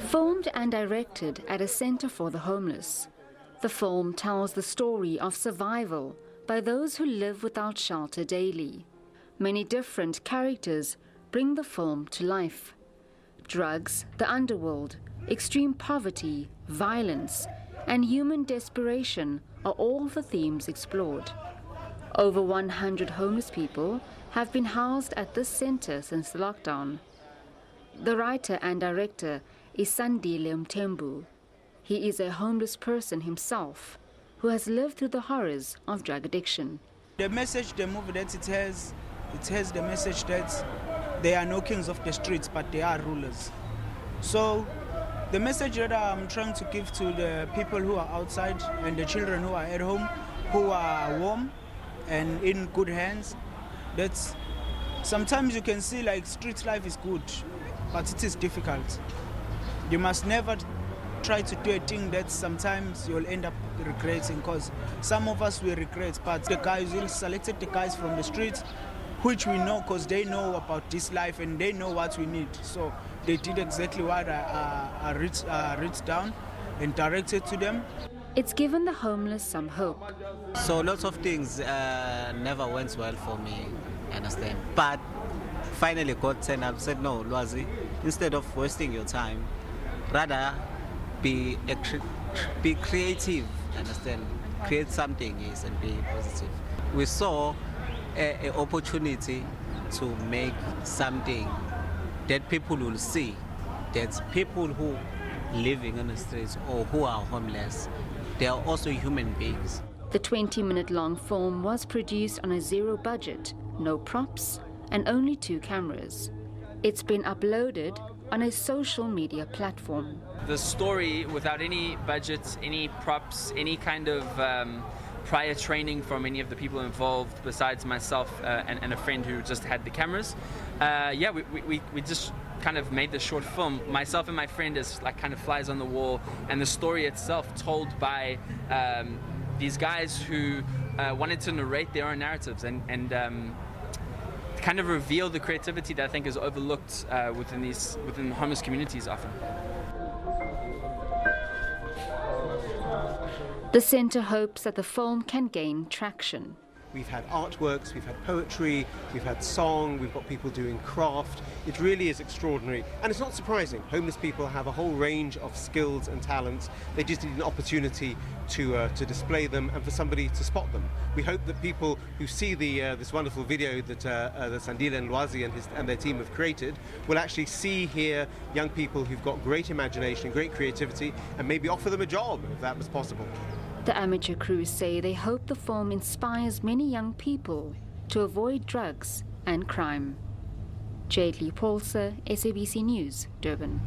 Filmed and directed at a center for the homeless, the film tells the story of survival by those who live without shelter daily. Many different characters bring the film to life. Drugs, the underworld, extreme poverty, violence, and human desperation are all the themes explored. Over 100 homeless people have been housed at this center since the lockdown. The writer and director is Sandile Mthembu. He is a homeless person himself who has lived through the horrors of drug addiction. The message the movie that it has the message that there are no kings of the streets, but there are rulers. So the message that I'm trying to give to the people who are outside and the children who are at home, who are warm and in good hands, that sometimes you can see like street life is good, but it is difficult. You must never try to do a thing that sometimes you'll end up regretting, because some of us will regret, but the guys will selected the guys from the streets, which we know because they know about this life and they know what we need. So they did exactly what I wrote down and directed to them. It's given the homeless some hope. So lots of things never went well for me, understand. But finally God turned up, said, no, Lwazi, instead of wasting your time, rather be creative, understand. Create something, yes, and be positive. We saw an opportunity to make something that people will see, that people who living on the streets or who are homeless, they are also human beings. The 20-minute-long film was produced on a zero budget, no props, and only 2 cameras. It's been uploaded on a social media platform. The story, without any budget, any props, any kind of prior training from any of the people involved besides myself and a friend who just had the cameras. We just kind of made the short film. Myself and my friend is like kind of flies on the wall, and the story itself told by these guys who wanted to narrate their own narratives and kind of reveal the creativity that I think is overlooked within homeless communities often. The center hopes that the film can gain traction. We've had artworks, we've had poetry, we've had song, we've got people doing craft. It really is extraordinary. And it's not surprising. Homeless people have a whole range of skills and talents. They just need an opportunity to display them and for somebody to spot them. We hope that people who see this wonderful video that Sandile and Lwazi and their team have created will actually see here young people who've got great imagination, great creativity, and maybe offer them a job if that was possible. The amateur crews say they hope the film inspires many young people to avoid drugs and crime. Jadely Paulser, SABC News, Durban.